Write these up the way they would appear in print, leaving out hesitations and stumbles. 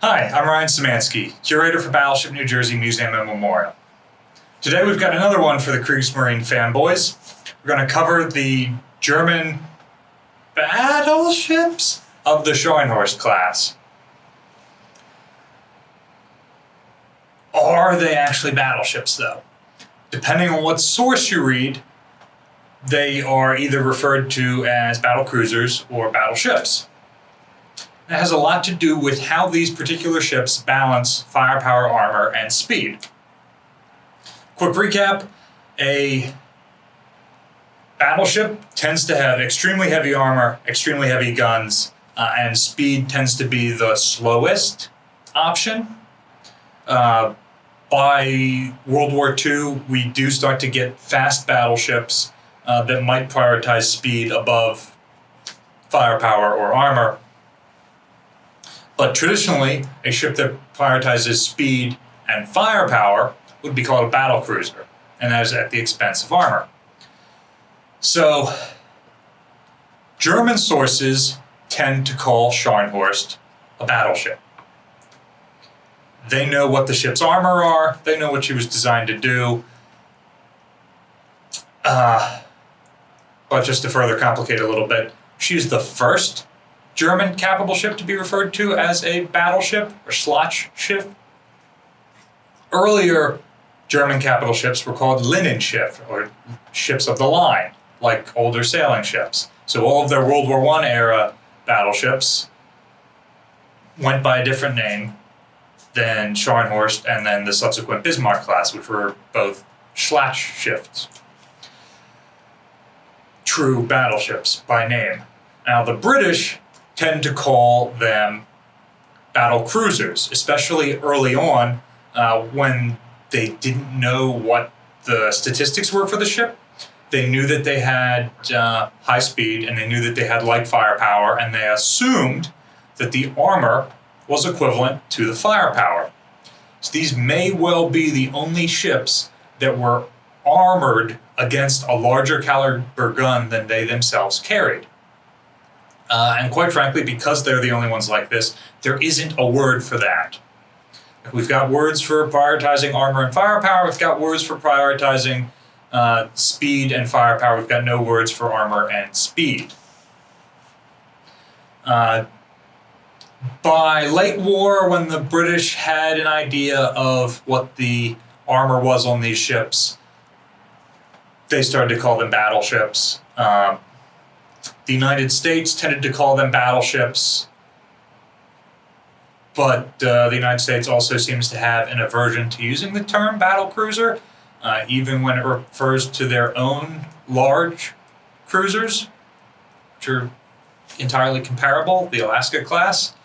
Hi, I'm Ryan Szymanski, curator for Battleship New Jersey Museum and Memorial. Today we've got another one for the Kriegsmarine fanboys. We're going to cover the German battleships of the Scharnhorst class. Are they actually battleships, though? Depending on what source you read, they are either referred to as battle cruisers or battleships. It has a lot to do with how these particular ships balance firepower, armor, and speed. Quick recap, a battleship tends to have extremely heavy armor, extremely heavy guns, and speed tends to be the slowest option. By World War II, we do start to get fast battleships that might prioritize speed above firepower or armor. But traditionally, a ship that prioritizes speed and firepower would be called a battle cruiser, and that is at the expense of armor. So, German sources tend to call Scharnhorst a battleship. They know what the ship's armor are, they know what she was designed to do. But just to further complicate a little bit, she's the first German capable ship to be referred to as a battleship or Schlachtschiff. Earlier German capital ships were called Linienschiff or ships of the line, like older sailing ships. So all of their World War I era battleships went by a different name than Scharnhorst and then the subsequent Bismarck class, which were both Schlachtschiffs. True battleships by name. Now the British tend to call them battle cruisers, especially early on when they didn't know what the statistics were for the ship. They knew that they had high speed and they knew that they had light firepower, and they assumed that the armor was equivalent to the firepower. So these may well be the only ships that were armored against a larger caliber gun than they themselves carried. And quite frankly, because they're the only ones like this, there isn't a word for that. We've got words for prioritizing armor and firepower. We've got words for prioritizing speed and firepower. We've got no words for armor and speed. By late war, when the British had an idea of what the armor was on these ships, they started to call them battleships. The United States tended to call them battleships, but the United States also seems to have an aversion to using the term battle cruiser, even when it refers to their own large cruisers, which are entirely comparable, the Alaska class.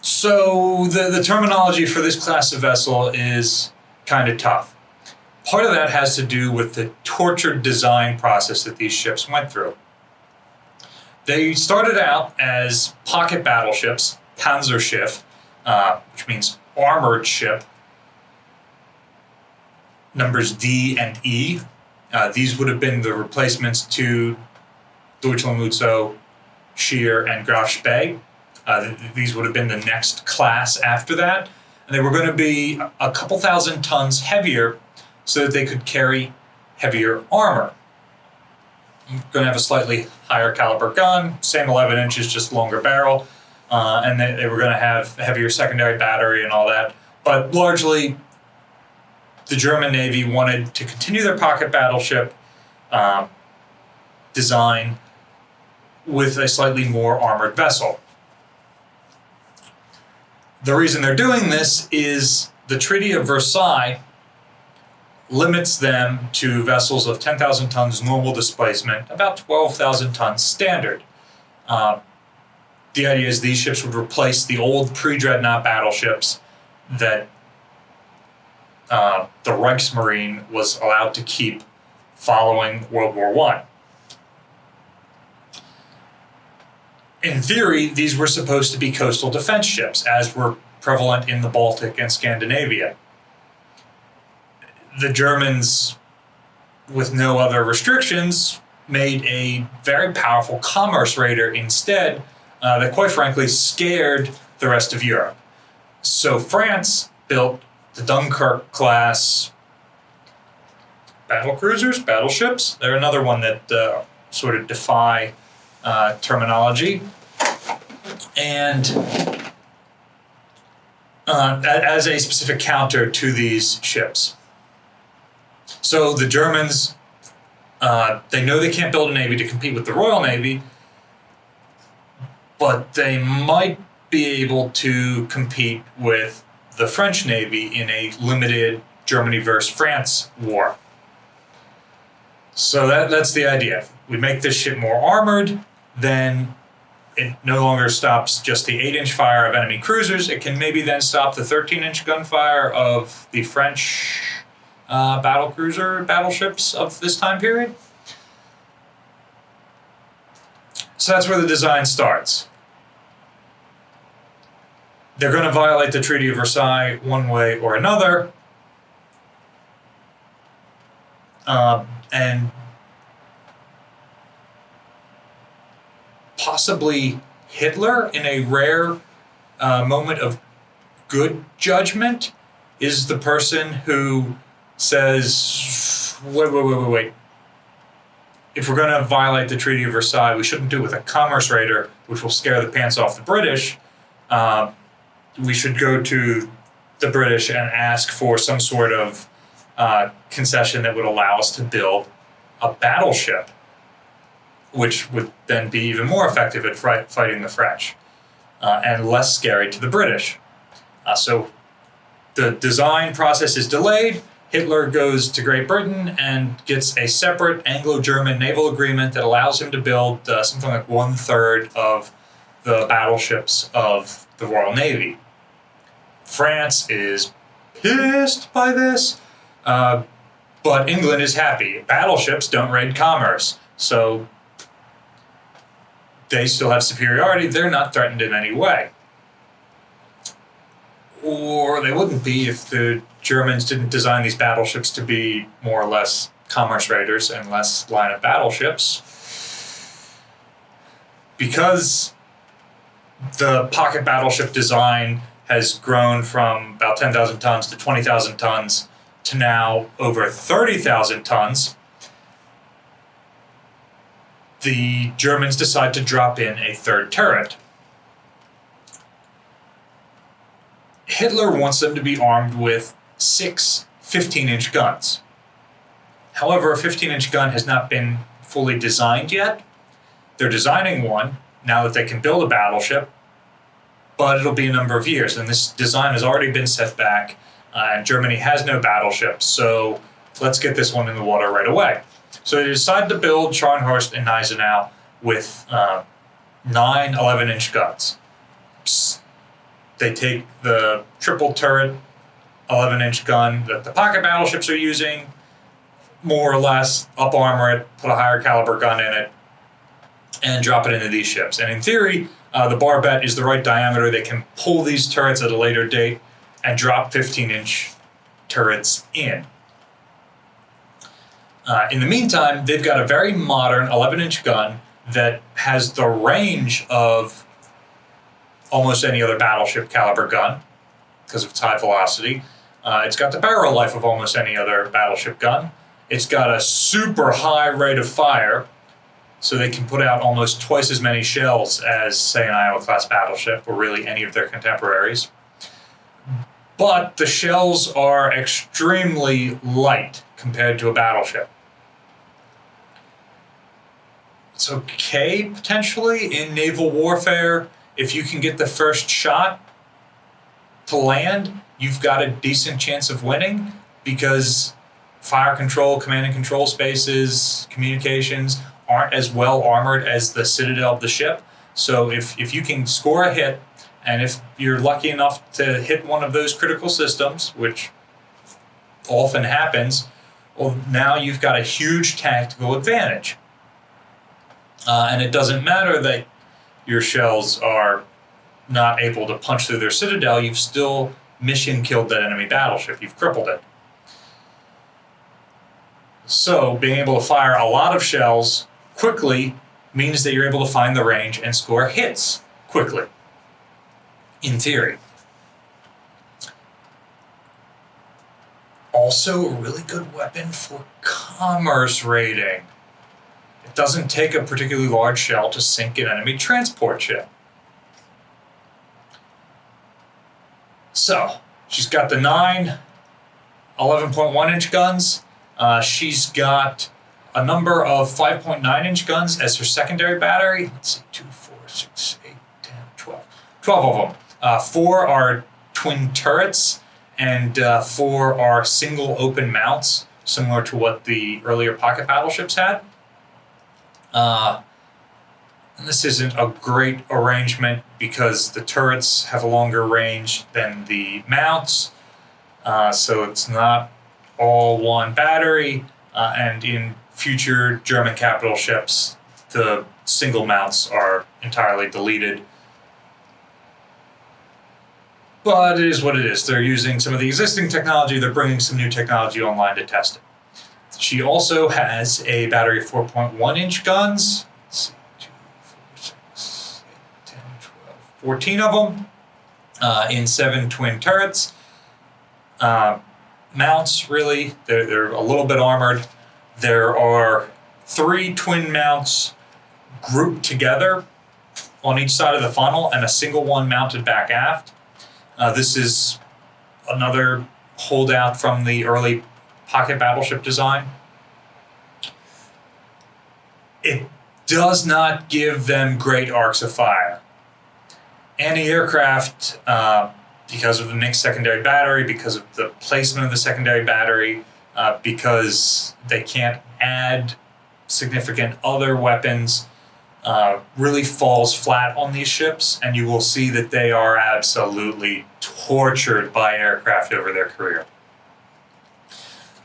So the terminology for this class of vessel is kind of tough. Part of that has to do with the tortured design process that these ships went through. They started out as pocket battleships, Panzerschiff, which means armored ship, numbers D and E. These would have been the replacements to Deutschland, Lutzow, Scheer, and Graf Spee. These would have been the next class after that. And they were going to be a couple thousand tons heavier so that they could carry heavier armor. You're going to have a slightly higher caliber gun, same 11 inches, just longer barrel, and they were going to have a heavier secondary battery and all that. But largely, the German Navy wanted to continue their pocket battleship design with a slightly more armored vessel. The reason they're doing this is the Treaty of Versailles limits them to vessels of 10,000 tons normal displacement, about 12,000 tons standard. The idea is these ships would replace the old pre-dreadnought battleships that the Reichsmarine was allowed to keep following World War I. In theory, these were supposed to be coastal defense ships, as were prevalent in the Baltic and Scandinavia. The Germans, with no other restrictions, made a very powerful commerce raider instead, that quite frankly scared the rest of Europe. So France built the Dunkirk class battle cruisers, battleships. They're another one that sort of defy terminology. And as a specific counter to these ships. So the Germans, they know they can't build a navy to compete with the Royal Navy, but they might be able to compete with the French Navy in a limited Germany versus France war. So that's the idea. We make this ship more armored, then it no longer stops just the 8-inch fire of enemy cruisers. It can maybe then stop the 13-inch gunfire of the French battleships of this time period. So that's where the design starts. They're going to violate the Treaty of Versailles one way or another. And possibly Hitler, in a rare moment of good judgment, is the person who says, wait. If we're going to violate the Treaty of Versailles, we shouldn't do it with a commerce raider, which will scare the pants off the British. We should go to the British and ask for some sort of concession that would allow us to build a battleship, which would then be even more effective at fighting the French and less scary to the British. So the design process is delayed. Hitler goes to Great Britain and gets a separate Anglo-German naval agreement that allows him to build something like 1/3 of the battleships of the Royal Navy. France is pissed by this, but England is happy. Battleships don't raid commerce, so they still have superiority. They're not threatened in any way. Or they wouldn't be if the Germans didn't design these battleships to be more or less commerce raiders and less line of battleships. Because the pocket battleship design has grown from about 10,000 tons to 20,000 tons to now over 30,000 tons, the Germans decide to drop in a third turret. Hitler wants them to be armed with 6 15-inch guns. However, a 15-inch gun has not been fully designed yet. They're designing one now that they can build a battleship, but it'll be a number of years, and this design has already been set back, and Germany has no battleships, so let's get this one in the water right away. So they decide to build Scharnhorst and Gneisenau with 9 11-inch guns. They take the triple turret 11-inch gun that the pocket battleships are using, more or less up-armor it, put a higher caliber gun in it, and drop it into these ships. And in theory, the barbette is the right diameter. They can pull these turrets at a later date and drop 15-inch turrets in. In the meantime, they've got a very modern 11-inch gun that has the range of almost any other battleship caliber gun because of its high velocity. It's got the barrel life of almost any other battleship gun. It's got a super high rate of fire, so they can put out almost twice as many shells as, say, an Iowa-class battleship, or really any of their contemporaries. But the shells are extremely light compared to a battleship. It's okay, potentially, in naval warfare. If you can get the first shot to land, you've got a decent chance of winning, because fire control, command and control spaces, communications aren't as well armored as the citadel of the ship. So if you can score a hit, and if you're lucky enough to hit one of those critical systems, which often happens, well, now you've got a huge tactical advantage. And it doesn't matter that your shells are not able to punch through their citadel, you've still mission killed that enemy battleship. You've crippled it. So being able to fire a lot of shells quickly means that you're able to find the range and score hits quickly, in theory. Also, a really good weapon for commerce raiding. It doesn't take a particularly large shell to sink an enemy transport ship. So, she's got the 9 11.1-inch guns. She's got a number of 5.9-inch guns as her secondary battery. Let's see, 2, 4, 6, 8, 10, 12. 12 of them. 4 are twin turrets, and 4 are single open mounts, similar to what the earlier pocket battleships had. And this isn't a great arrangement because the turrets have a longer range than the mounts, so it's not all one battery, and in future German capital ships, the single mounts are entirely deleted. But it is what it is. They're using some of the existing technology, they're bringing some new technology online to test it. She also has a battery of 4.1-inch guns. Let's see, 2, 4, 6, 8, 10, 12, 14 of them in 7 twin turrets. Mounts, really, they're a little bit armored. There are 3 twin mounts grouped together on each side of the funnel and a single one mounted back aft. This is another holdout from the early pocket battleship design. It does not give them great arcs of fire. Anti-aircraft, because of the mixed secondary battery, because of the placement of the secondary battery, because they can't add significant other weapons, really falls flat on these ships, and you will see that they are absolutely tortured by aircraft over their career.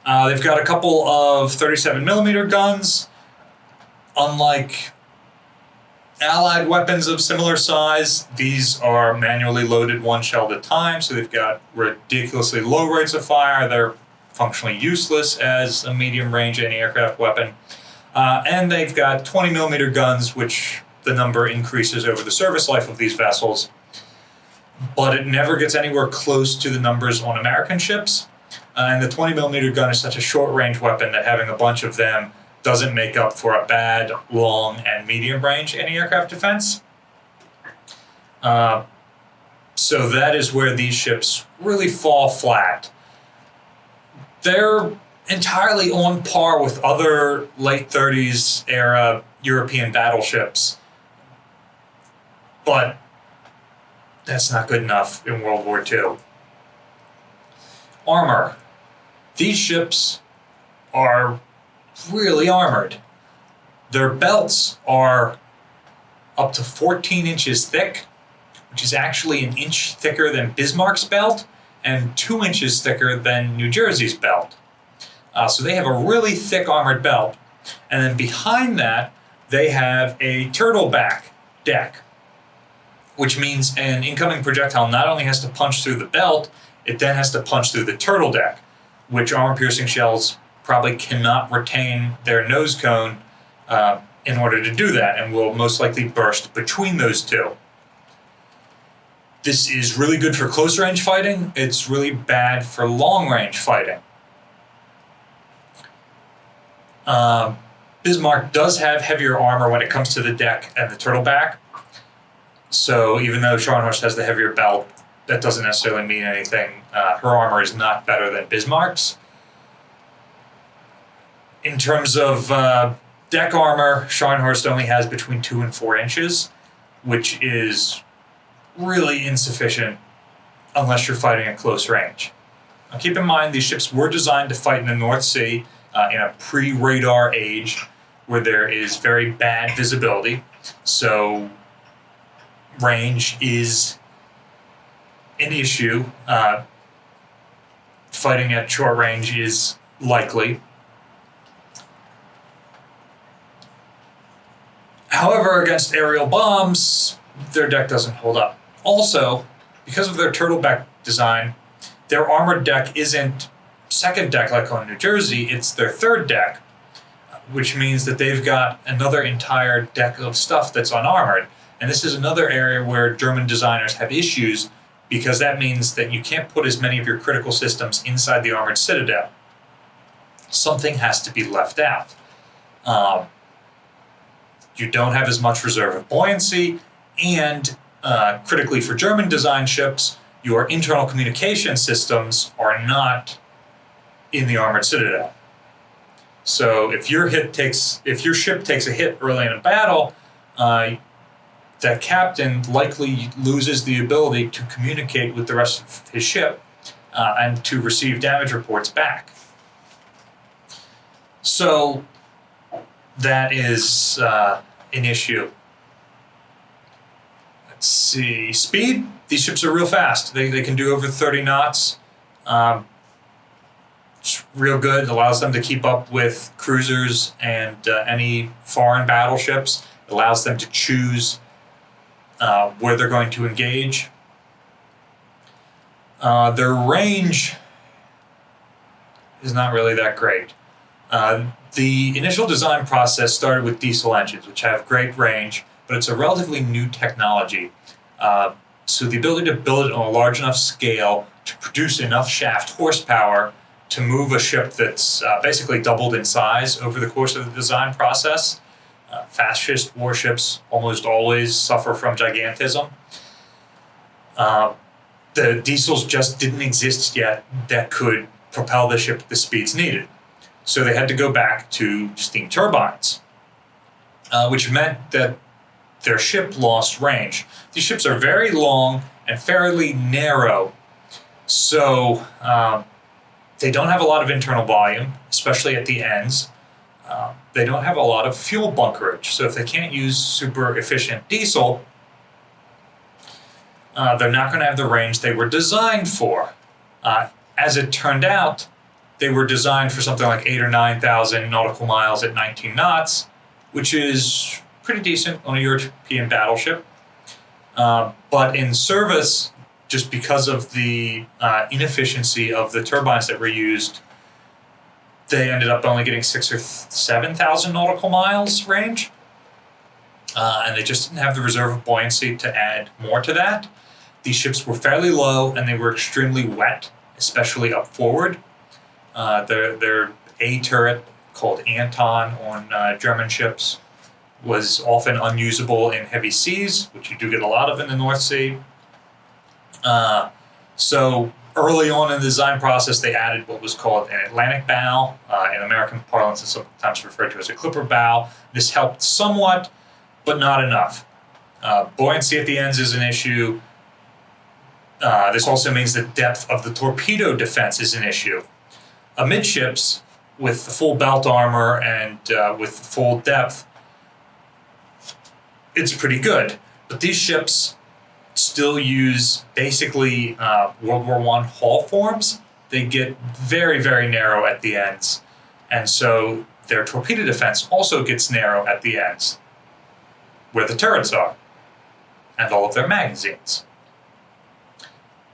They've got a couple of 37mm guns. Unlike Allied weapons of similar size, these are manually loaded 1 shell at a time, so they've got ridiculously low rates of fire. They're functionally useless as a medium-range anti-aircraft weapon. And they've got 20mm guns, which the number increases over the service life of these vessels. But it never gets anywhere close to the numbers on American ships. And the 20mm gun is such a short-range weapon that having a bunch of them doesn't make up for a bad, long, and medium-range anti-aircraft defense. So that is where these ships really fall flat. They're entirely on par with other late 30s era European battleships, but that's not good enough in World War II. Armor. These ships are really armored. Their belts are up to 14 inches thick, which is actually an inch thicker than Bismarck's belt and 2 inches thicker than New Jersey's belt. So they have a really thick armored belt. And then behind that, they have a turtleback deck, which means an incoming projectile not only has to punch through the belt, it then has to punch through the turtle deck, which armor-piercing shells probably cannot retain their nose cone in order to do that, and will most likely burst between those two. This is really good for close-range fighting. It's really bad for long-range fighting. Bismarck does have heavier armor when it comes to the deck and the turtleback. So even though Scharnhorst has the heavier belt, that doesn't necessarily mean anything. Her armor is not better than Bismarck's. In terms of deck armor, Scharnhorst only has between 2 and 4 inches, which is really insufficient unless you're fighting at close range. Now keep in mind, these ships were designed to fight in the North Sea in a pre-radar age where there is very bad visibility, so range is an issue. Fighting at short range is likely. However, against aerial bombs, their deck doesn't hold up. Also, because of their turtleback design, their armored deck isn't second deck like on New Jersey, it's their third deck, which means that they've got another entire deck of stuff that's unarmored. And this is another area where German designers have issues, because that means that you can't put as many of your critical systems inside the armored citadel. Something has to be left out. You don't have as much reserve of buoyancy, and critically for German design ships, your internal communication systems are not in the armored citadel. So if your ship takes a hit early in a battle, that captain likely loses the ability to communicate with the rest of his ship and to receive damage reports back. So that is an issue. Let's see. Speed. These ships are real fast. They can do over 30 knots. It's real good. It allows them to keep up with cruisers and any foreign battleships. It allows them to choose where they're going to engage. Their range is not really that great. The initial design process started with diesel engines, which have great range, but it's a relatively new technology. So the ability to build it on a large enough scale to produce enough shaft horsepower to move a ship that's basically doubled in size over the course of the design process. Fascist warships almost always suffer from gigantism. The diesels just didn't exist yet that could propel the ship at the speeds needed. So they had to go back to steam turbines, which meant that their ship lost range. These ships are very long and fairly narrow, so they don't have a lot of internal volume, especially at the ends. They don't have a lot of fuel bunkerage, so if they can't use super efficient diesel, they're not going to have the range they were designed for. As it turned out, they were designed for something like 8,000 or 9,000 nautical miles at 19 knots, which is pretty decent on a European battleship. But in service, just because of the inefficiency of the turbines that were used, they ended up only getting 6,000 or 7,000 nautical miles range. And they just didn't have the reserve of buoyancy to add more to that. These ships were fairly low and they were extremely wet, especially up forward. Their A turret, called Anton on German ships, was often unusable in heavy seas, which you do get a lot of in the North Sea. So early on in the design process, they added what was called an Atlantic bow. In American parlance, it's sometimes referred to as a clipper bow. This helped somewhat, but not enough. Buoyancy at the ends is an issue. This also means the depth of the torpedo defense is an issue. Amidships, with the full belt armor and with full depth, it's pretty good. But these ships still use basically World War I hull forms. They get very, very narrow at the ends. And so their torpedo defense also gets narrow at the ends, where the turrets are, and all of their magazines.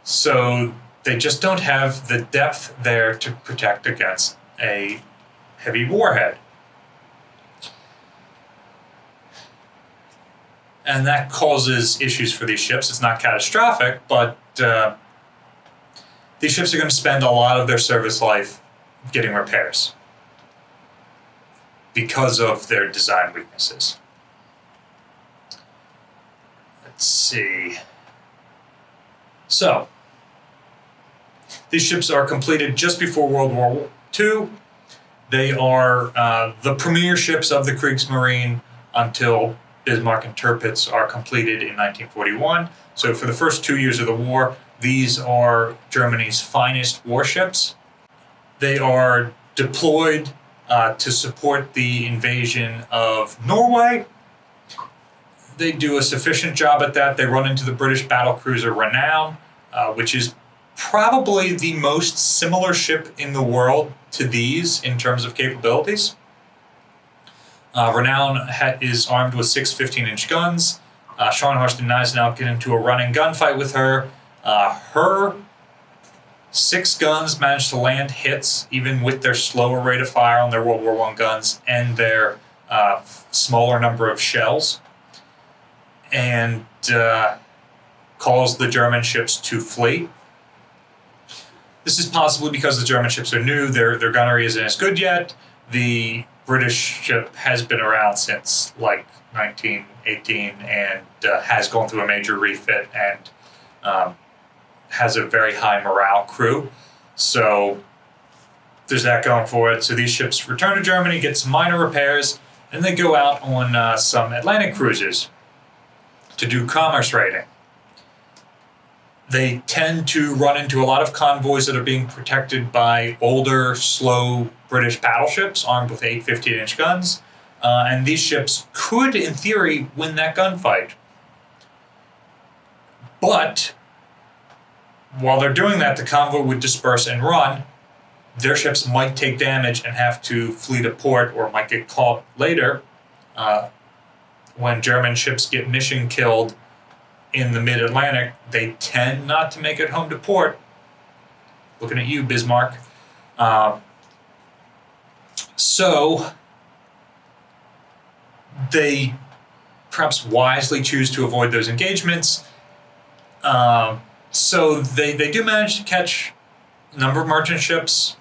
So they just don't have the depth there to protect against a heavy warhead. And that causes issues for these ships. It's not catastrophic, but these ships are going to spend a lot of their service life getting repairs because of their design weaknesses. Let's see. So, these ships are completed just before World War II. They are the premier ships of the Kriegsmarine until Bismarck and Tirpitz are completed in 1941. So for the first 2 years of the war, these are Germany's finest warships. They are deployed to support the invasion of Norway. They do a sufficient job at that. They run into the British battlecruiser Renown, which is probably the most similar ship in the world to these in terms of capabilities. Renown is armed with 6 15-inch guns. Scharnhorst and Gneisenau get into a running gunfight with her. Her 6 guns manage to land hits, even with their slower rate of fire on their World War I guns and their smaller number of shells. and calls the German ships to flee. This is possibly because the German ships are new, their gunnery isn't as good yet. The British ship has been around since like 1918 and has gone through a major refit and has a very high morale crew. So there's that going for it. So these ships return to Germany, get some minor repairs, and they go out on some Atlantic cruises to do commerce raiding. They tend to run into a lot of convoys that are being protected by older, slow British battleships armed with 8 15-inch guns. And these ships could, in theory, win that gunfight. But while they're doing that, the convoy would disperse and run. Their ships might take damage and have to flee to port or might get caught later when German ships get mission killed in the mid-Atlantic. They tend not to make it home to port. Looking at you, Bismarck. So they perhaps wisely choose to avoid those engagements. So they do manage to catch a number of merchant ships,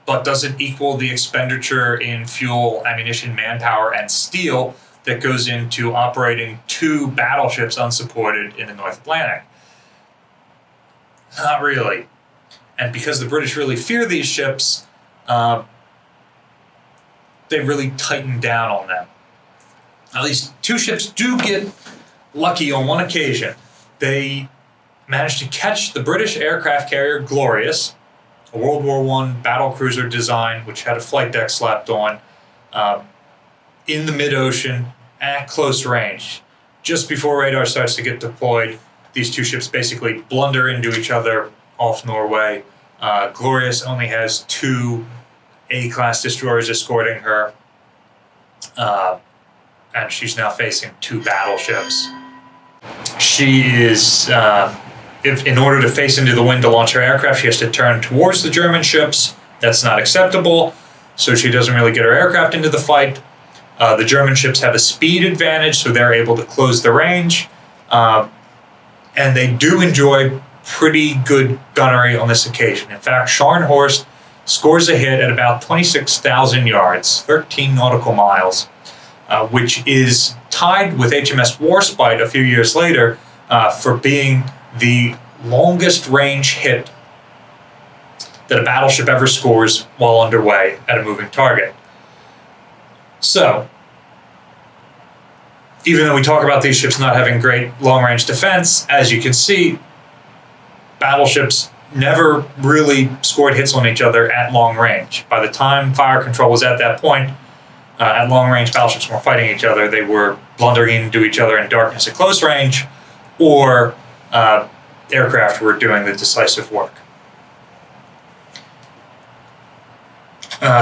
but doesn't equal the expenditure in fuel, ammunition, manpower, and steel that goes into operating 2 battleships unsupported in the North Atlantic. Not really. And because the British really fear these ships, they really tighten down on them. At least 2 ships do get lucky on one occasion. They managed to catch the British aircraft carrier Glorious, a World War I battlecruiser design which had a flight deck slapped on, in the mid-ocean at close range. Just before radar starts to get deployed, these 2 ships basically blunder into each other off Norway. Glorious only has 2 A-class destroyers escorting her, and she's now facing 2 battleships. She is, in order to face into the wind to launch her aircraft, she has to turn towards the German ships. That's not acceptable, so she doesn't really get her aircraft into the fight. The German ships have a speed advantage, so they're able to close the range, and they do enjoy pretty good gunnery on this occasion. In fact, Scharnhorst scores a hit at about 26,000 yards, 13 nautical miles, which is tied with HMS Warspite a few years later for being the longest range hit that a battleship ever scores while underway at a moving target. So, even though we talk about these ships not having great long-range defense, as you can see, battleships never really scored hits on each other at long range. By the time fire control was at that point, at long range, battleships weren't fighting each other. They were blundering into each other in darkness at close range, or aircraft were doing the decisive work.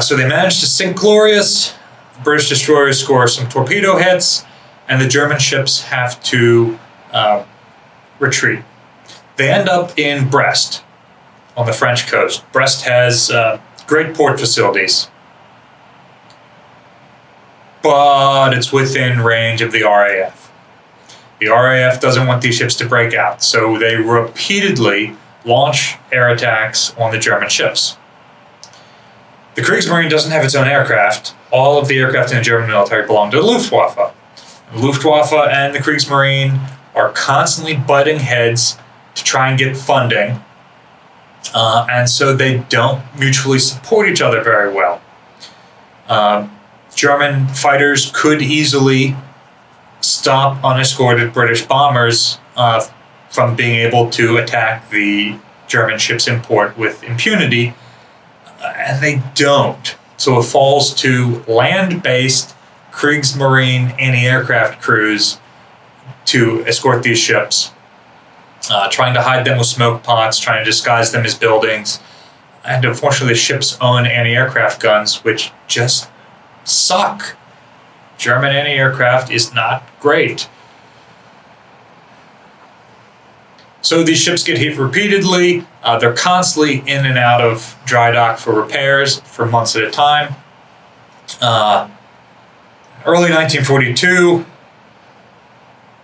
So they managed to sink Glorious. The British destroyers score some torpedo hits, and the German ships have to retreat. They end up in Brest on the French coast. Brest has great port facilities, but it's within range of the RAF. The RAF doesn't want these ships to break out, so they repeatedly launch air attacks on the German ships. The Kriegsmarine doesn't have its own aircraft. All of the aircraft in the German military belong to the Luftwaffe. The Luftwaffe and the Kriegsmarine are constantly butting heads to try and get funding, and so they don't mutually support each other very well. German fighters could easily stop unescorted British bombers from being able to attack the German ships in port with impunity, and they don't. So it falls to land-based Kriegsmarine anti-aircraft crews to escort these ships, trying to hide them with smoke pots, trying to disguise them as buildings. And unfortunately, the ships own anti-aircraft guns, which just suck. German anti-aircraft is not great. So these ships get hit repeatedly. They're constantly in and out of dry dock for repairs for months at a time. Early 1942,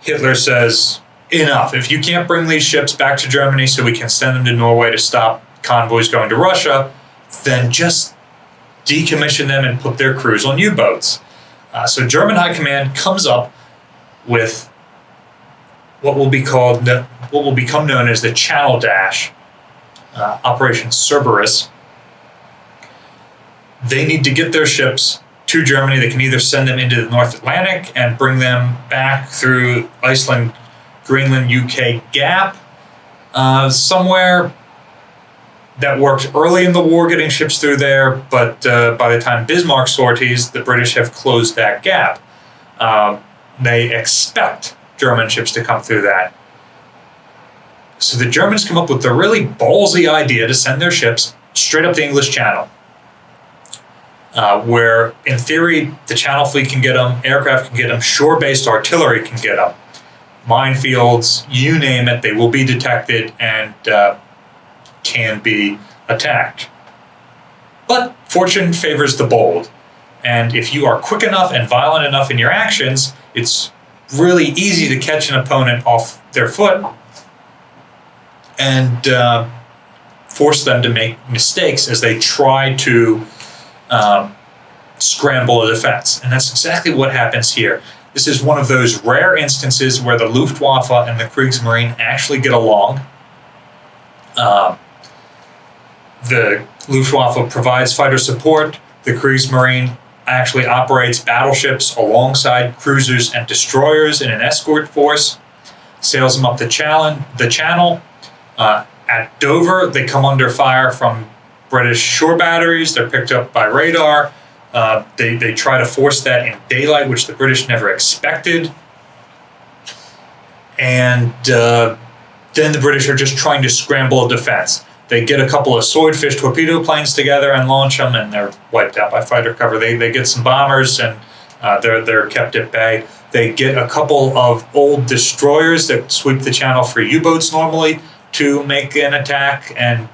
Hitler says, enough. If you can't bring these ships back to Germany so we can send them to Norway to stop convoys going to Russia, then just decommission them and put their crews on U-boats. So German High Command comes up with what will become known as the Channel Dash, Operation Cerberus. They need to get their ships to Germany. They can either send them into the North Atlantic and bring them back through Iceland, Greenland, UK gap, somewhere. That worked early in the war, getting ships through there, but by the time Bismarck sorties, the British have closed that gap. They expect German ships to come through that. So the Germans come up with the really ballsy idea to send their ships straight up the English Channel, where, in theory, the Channel Fleet can get them, aircraft can get them, shore-based artillery can get them. Minefields, you name it, they will be detected and can be attacked. But fortune favors the bold, and if you are quick enough and violent enough in your actions, it's really easy to catch an opponent off their foot and force them to make mistakes as they try to scramble a defense. And that's exactly what happens here. This is one of those rare instances where the Luftwaffe and the Kriegsmarine actually get along. The Luftwaffe provides fighter support. The Kriegsmarine actually operates battleships alongside cruisers and destroyers in an escort force, sails them up the channel. At Dover, they come under fire from British shore batteries. They're picked up by radar. They try to force that in daylight, which the British never expected. And then the British are just trying to scramble a defense. They get a couple of swordfish torpedo planes together and launch them, and they're wiped out by fighter cover. They get some bombers, and they're kept at bay. They get a couple of old destroyers that sweep the channel for U-boats normally to make an attack, and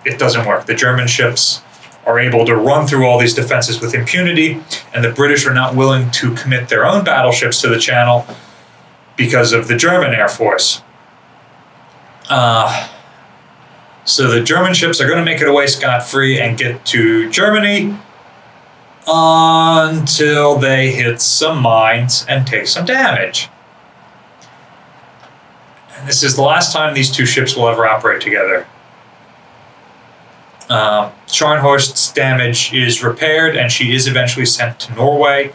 it doesn't work. The German ships are able to run through all these defenses with impunity, and the British are not willing to commit their own battleships to the channel because of the German Air Force. So the German ships are going to make it away scot-free and get to Germany until they hit some mines and take some damage. And this is the last time these two ships will ever operate together. Scharnhorst's damage is repaired, and she is eventually sent to Norway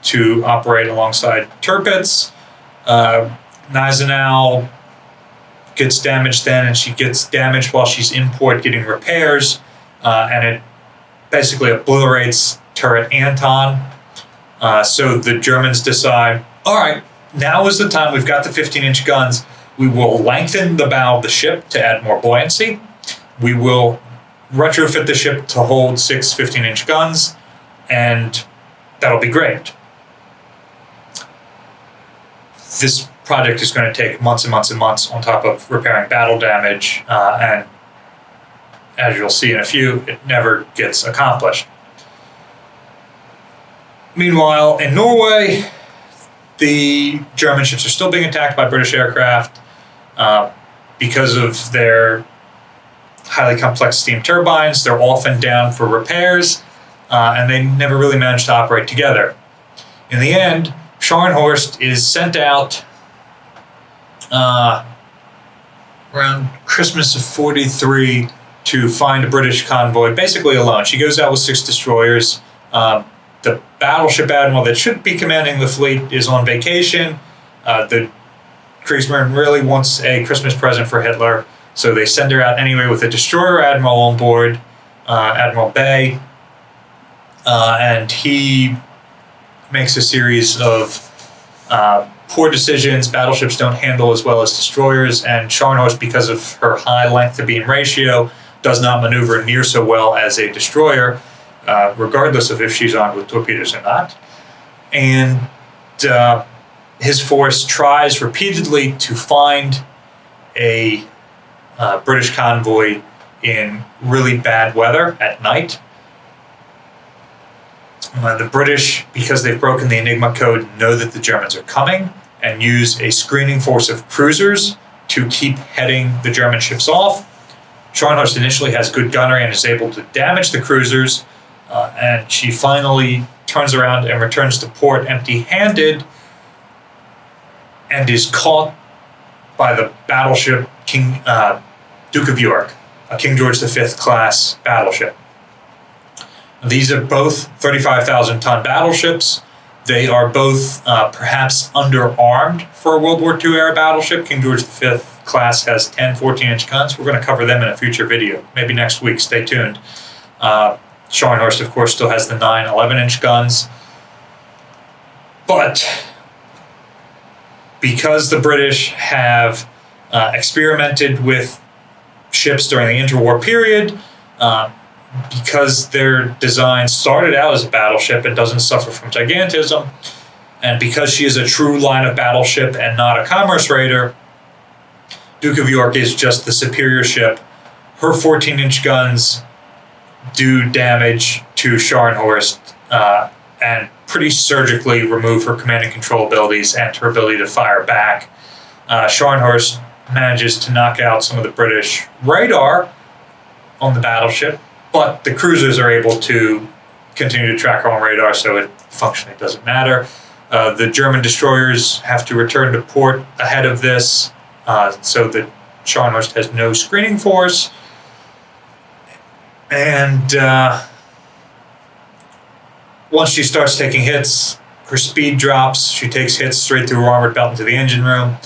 to operate alongside Tirpitz. Gneisenau gets damaged then, and she gets damaged while she's in port getting repairs, and it basically obliterates turret Anton. So the Germans decide, all right, now is the time. We've got the 15-inch guns. We will lengthen the bow of the ship to add more buoyancy. We will retrofit the ship to hold 6 15-inch guns, and that'll be great. This project is going to take months and months and months on top of repairing battle damage, and as you'll see in a few, it never gets accomplished. Meanwhile, in Norway, the German ships are still being attacked by British aircraft because of their highly complex steam turbines. They're often down for repairs, and they never really manage to operate together. In the end, Scharnhorst is sent out around Christmas of '43 to find a British convoy, basically alone. She goes out with 6 destroyers. The battleship admiral that should be commanding the fleet is on vacation. The Kriegsmarine really wants a Christmas present for Hitler, so they send her out anyway with a destroyer admiral on board, Admiral Bay, and he makes a series of poor decisions. Battleships don't handle as well as destroyers, and Scharnhost, because of her high length-to-beam ratio, does not maneuver near so well as a destroyer, regardless of if she's armed with torpedoes or not. And his force tries repeatedly to find a British convoy in really bad weather at night. The British, because they've broken the Enigma code, know that the Germans are coming, and use a screening force of cruisers to keep heading the German ships off. Scharnhorst initially has good gunnery and is able to damage the cruisers, and she finally turns around and returns to port empty-handed and is caught by the battleship Duke of York, a King George V class battleship. These are both 35,000-ton battleships. They are both perhaps underarmed for a World War II era battleship. King George V class has 10 14-inch guns. We're going to cover them in a future video, maybe next week. Stay tuned. Scharnhorst, of course, still has the 9 11-inch guns. But because the British have experimented with ships during the interwar period, because their design started out as a battleship and doesn't suffer from gigantism, and because she is a true line of battleship and not a commerce raider, Duke of York is just the superior ship. Her 14-inch guns do damage to Scharnhorst and pretty surgically remove her command and control abilities and her ability to fire back. Scharnhorst manages to knock out some of the British radar on the battleship, but the cruisers are able to continue to track her on radar, so it functionally doesn't matter. The German destroyers have to return to port ahead of this, so that Scharnhorst has no screening force. And once she starts taking hits, her speed drops. She takes hits straight through her armored belt into the engine room.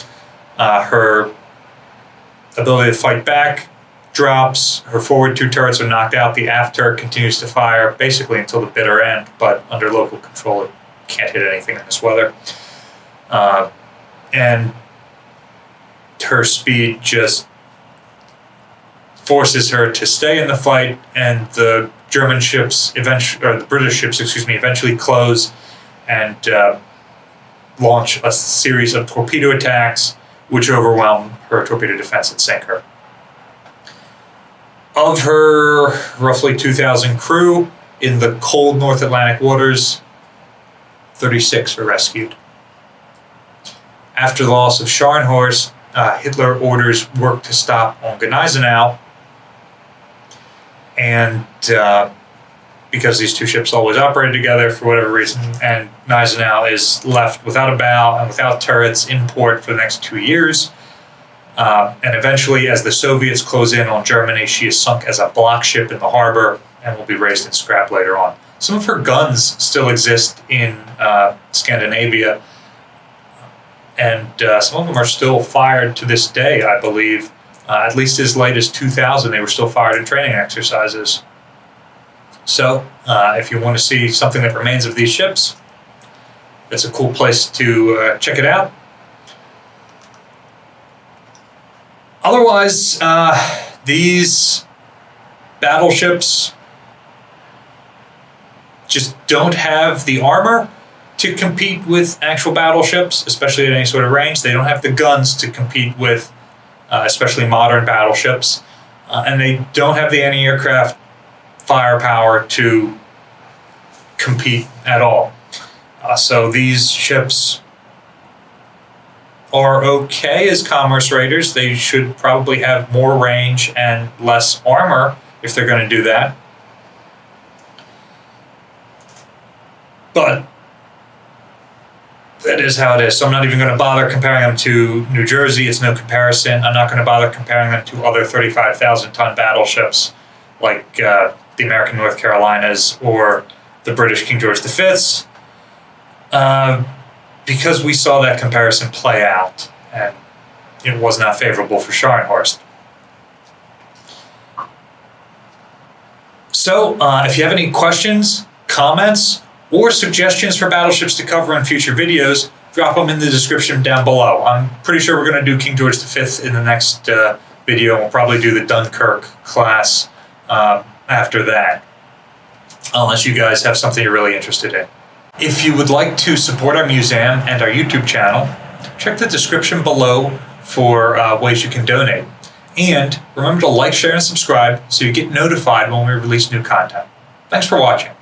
Her ability to fight back drops. Her forward 2 turrets are knocked out. The aft turret continues to fire basically until the bitter end, but under local control it can't hit anything in this weather. And her speed just forces her to stay in the fight, and the German ships the British ships, eventually close and launch a series of torpedo attacks, which overwhelm her torpedo defense and sink her. Of her roughly 2,000 crew in the cold North Atlantic waters, 36 were rescued. After the loss of Scharnhorst, Hitler orders work to stop on Gneisenau, and because these two ships always operated together for whatever reason, and Gneisenau is left without a bow and without turrets in port for the next 2 years. And eventually, as the Soviets close in on Germany, she is sunk as a block ship in the harbor and will be raised in scrap later on. Some of her guns still exist in Scandinavia, and some of them are still fired to this day, I believe. At least as late as 2000, they were still fired in training exercises. So, if you want to see something that remains of these ships, it's a cool place to check it out. Otherwise, these battleships just don't have the armor to compete with actual battleships, especially at any sort of range. They don't have the guns to compete with especially modern battleships, and they don't have the anti-aircraft firepower to compete at all. So these ships are okay as commerce raiders. They should probably have more range and less armor if they're going to do that. But that is how it is. So I'm not even going to bother comparing them to New Jersey. It's no comparison. I'm not going to bother comparing them to other 35,000-ton battleships like the American North Carolinas or the British King George V's, because we saw that comparison play out, and it was not favorable for Scharnhorst. So if you have any questions, comments, or suggestions for battleships to cover in future videos, drop them in the description down below. I'm pretty sure we're going to do King George V in the next video, and we'll probably do the Dunkirk class after that, unless you guys have something you're really interested in. If you would like to support our museum and our YouTube channel, check the description below for ways you can donate. And remember to like, share, and subscribe so you get notified when we release new content. Thanks for watching.